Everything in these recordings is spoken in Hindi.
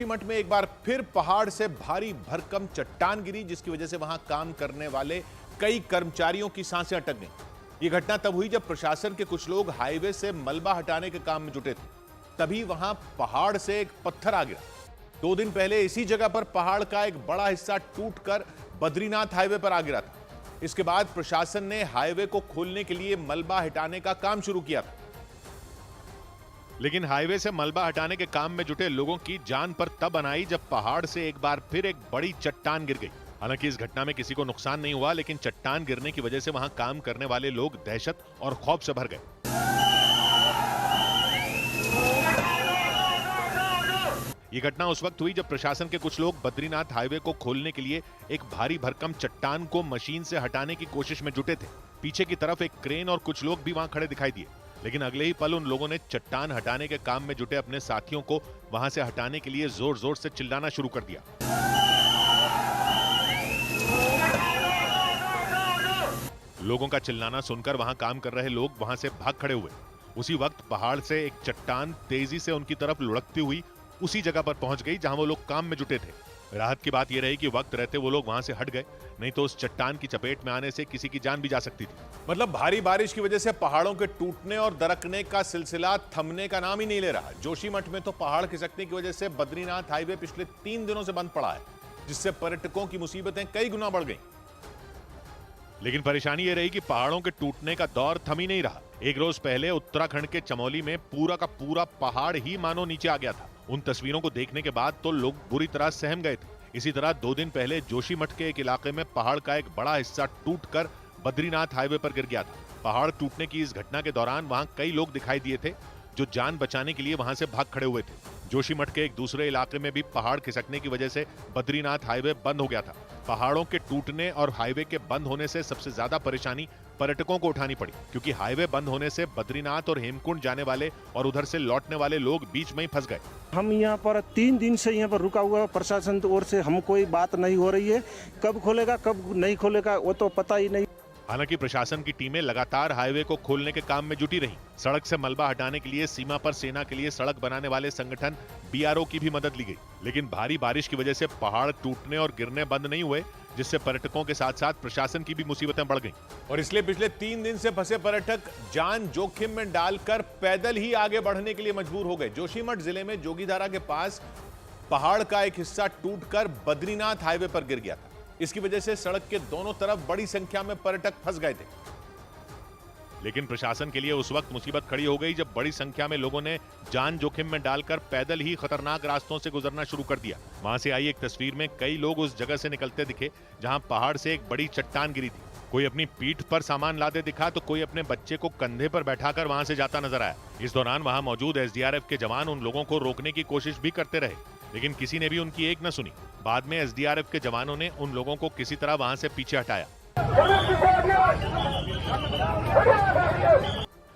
जोशीमठ में एक बार फिर पहाड़ से भारी भरकम चट्टान गिरी, जिसकी वजह से वहां काम करने वाले कई कर्मचारियों की सांसें अटक गईं। यह घटना तब हुई जब प्रशासन के कुछ लोग हाईवे से मलबा हटाने के काम में जुटे थे। तभी वहां पहाड़ से एक पत्थर आ गिरा। 2 दिन पहले इसी जगह पर पहाड़ का एक बड़ा हिस्सा टूटकर बद्रीनाथ हाईवे पर आ गिरा था। इसके बाद प्रशासन ने हाईवे को खोलने के लिए मलबा हटाने का काम शुरू किया था। लेकिन हाईवे से मलबा हटाने के काम में जुटे लोगों की जान पर तब अनाई जब पहाड़ से एक बार फिर एक बड़ी चट्टान गिर गई। हालांकि इस घटना में किसी को नुकसान नहीं हुआ, लेकिन चट्टान गिरने की वजह से वहां काम करने वाले लोग दहशत और खौफ से भर गए। ये घटना उस वक्त हुई जब प्रशासन के कुछ लोग बद्रीनाथ हाईवे को खोलने के लिए एक भारी भरकम चट्टान को मशीन से हटाने की कोशिश में जुटे थे। पीछे की तरफ एक क्रेन और कुछ लोग भी वहां खड़े दिखाई दिए, लेकिन अगले ही पल उन लोगों ने चट्टान हटाने के काम में जुटे अपने साथियों को वहां से हटाने के लिए जोर जोर से चिल्लाना शुरू कर दिया। लोगों का चिल्लाना सुनकर वहां काम कर रहे लोग वहां से भाग खड़े हुए। उसी वक्त पहाड़ से एक चट्टान तेजी से उनकी तरफ लुढ़कती हुई उसी जगह पर पहुंच गई जहां वो लोग काम में जुटे थे। राहत की बात यह रही कि वक्त रहते वो लोग वहां से हट गए, नहीं तो उस चट्टान की चपेट में आने से किसी की जान भी जा सकती थी। मतलब भारी बारिश की वजह से पहाड़ों के टूटने और दरकने का सिलसिला थमने का नाम ही नहीं ले रहा। जोशीमठ में तो पहाड़ खिसकने की वजह से बद्रीनाथ हाईवे पिछले 3 दिनों से बंद पड़ा है, जिससे पर्यटकों की मुसीबतें कई गुना बढ़ गई। लेकिन परेशानी यह रही कि पहाड़ों के टूटने का दौर थम ही नहीं रहा। एक रोज पहले उत्तराखंड के चमोली में पूरा का पूरा पहाड़ ही मानो नीचे आ गया था। उन तस्वीरों को देखने के बाद तो लोग बुरी तरह सहम गए थे। इसी तरह 2 दिन पहले जोशीमठ के एक इलाके में पहाड़ का एक बड़ा हिस्सा टूटकर बद्रीनाथ हाईवे पर गिर गया था। पहाड़ टूटने की इस घटना के दौरान वहां कई लोग दिखाई दिए थे जो जान बचाने के लिए वहां से भाग खड़े हुए थे। जोशीमठ के एक दूसरे इलाके में भी पहाड़ खिसकने की वजह से बद्रीनाथ हाईवे बंद हो गया था। पहाड़ों के टूटने और हाईवे के बंद होने से सबसे ज्यादा परेशानी पर्यटकों को उठानी पड़ी, क्योंकि हाईवे बंद होने से बद्रीनाथ और हेमकुंड जाने वाले और उधर से लौटने वाले लोग बीच में ही फंस गए। हम यहाँ पर 3 दिन से यहाँ पर रुका हुआ, प्रशासन की ओर से हम कोई बात नहीं हो रही है। कब खोलेगा कब नहीं खोलेगा वो तो पता ही नहीं। हालांकि प्रशासन की टीमें लगातार हाईवे को खोलने के काम में जुटी रहीं। सड़क से मलबा हटाने के लिए सीमा पर सेना के लिए सड़क बनाने वाले संगठन बीआरओ की भी मदद ली गई। लेकिन भारी बारिश की वजह से पहाड़ टूटने और गिरने बंद नहीं हुए, जिससे पर्यटकों के साथ साथ प्रशासन की भी मुसीबतें बढ़ गईं। और इसलिए पिछले 3 दिन से फंसे पर्यटक जान जोखिम में डालकर पैदल ही आगे बढ़ने के लिए मजबूर हो गए। जोशीमठ जिले में जोगीधारा के पास पहाड़ का एक हिस्सा टूटकर बद्रीनाथ हाईवे पर गिर गया था। इसकी वजह से सड़क के दोनों तरफ बड़ी संख्या में पर्यटक फंस गए थे। लेकिन प्रशासन के लिए उस वक्त मुसीबत खड़ी हो गई जब बड़ी संख्या में लोगों ने जान जोखिम में डालकर पैदल ही खतरनाक रास्तों से गुजरना शुरू कर दिया। वहां से आई एक तस्वीर में कई लोग उस जगह से निकलते दिखे जहां पहाड़ से एक बड़ी चट्टान गिरी थी। कोई अपनी पीठ पर सामान लादे दिखा तो कोई अपने बच्चे को कंधे पर बैठाकर वहां से जाता नजर आया। इस दौरान वहां मौजूद एसडीआरएफ के जवान उन लोगों को रोकने की कोशिश भी करते रहे, लेकिन किसी ने भी उनकी एक न सुनी। बाद में एसडीआरएफ के जवानों ने उन लोगों को किसी तरह वहां से पीछे हटाया।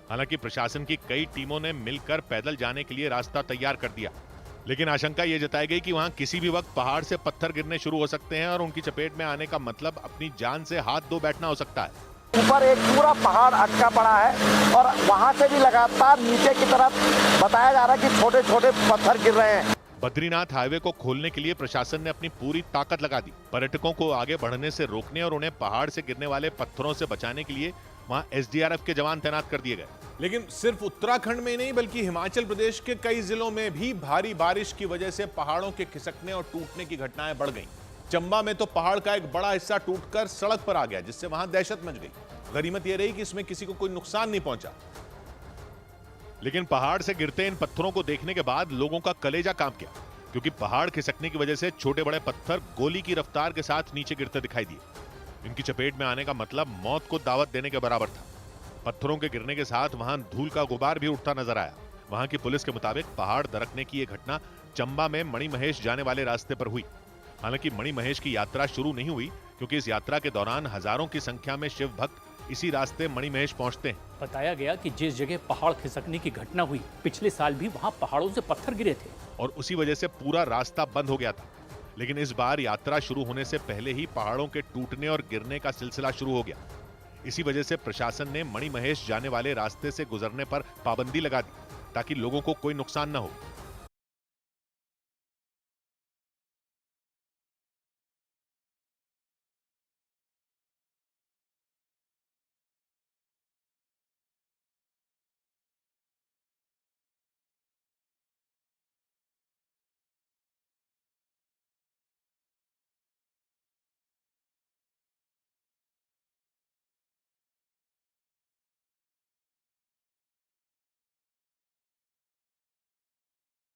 हालांकि प्रशासन की कई टीमों ने मिलकर पैदल जाने के लिए रास्ता तैयार कर दिया, लेकिन आशंका यह जताई गई कि वहां किसी भी वक्त पहाड़ से पत्थर गिरने शुरू हो सकते हैं और उनकी चपेट में आने का मतलब अपनी जान से हाथ धो बैठना हो सकता है। ऊपर एक पूरा पहाड़ अटका पड़ा है और वहां से भी लगातार नीचे की तरफ बताया जा रहा है कि छोटे छोटे पत्थर गिर रहे हैं। बद्रीनाथ हाईवे को खोलने के लिए प्रशासन ने अपनी पूरी ताकत लगा दी। पर्यटकों को आगे बढ़ने से रोकने और उन्हें पहाड़ से गिरने वाले पत्थरों से बचाने के लिए वहां एसडीआरएफ के जवान तैनात कर दिए गए। लेकिन सिर्फ उत्तराखंड में नहीं बल्कि हिमाचल प्रदेश के कई जिलों में भी भारी बारिश की वजह से पहाड़ों के खिसकने और टूटने की घटनाएं बढ़ गईं। चंबा में तो पहाड़ का एक बड़ा हिस्सा टूटकर सड़क पर आ गया, जिससे वहां दहशत मच गई। गनीमत यह रही कि इसमें किसी को कोई नुकसान नहीं पहुंचा, लेकिन पहाड़ से गिरते इन पत्थरों को देखने के बाद लोगों का कलेजा कांप गया, क्योंकि पहाड़ खिसकने की वजह से छोटे बड़े पत्थर गोली की रफ्तार के साथ नीचे गिरते दिखाई दिए। इनकी चपेट में आने का मतलब मौत को दावत देने के बराबर था। पत्थरों के गिरने के साथ वहां धूल का गुबार भी उठता नजर आया। वहां की पुलिस के मुताबिक पहाड़ दरकने की यह घटना चंबा में मणिमहेश जाने वाले रास्ते पर हुई। हालांकि मणिमहेश की यात्रा शुरू नहीं हुई, क्योंकि इस यात्रा के दौरान हजारों की संख्या में शिव भक्त इसी रास्ते मणिमहेश पहुंचते हैं। बताया गया कि जिस जगह पहाड़ खिसकने की घटना हुई, पिछले साल भी वहां पहाड़ों से पत्थर गिरे थे और उसी वजह से पूरा रास्ता बंद हो गया था। लेकिन इस बार यात्रा शुरू होने से पहले ही पहाड़ों के टूटने और गिरने का सिलसिला शुरू हो गया। इसी वजह से प्रशासन ने मणिमहेश जाने वाले रास्ते से गुजरने पर पाबंदी लगा दी, ताकि लोगों को कोई नुकसान न हो।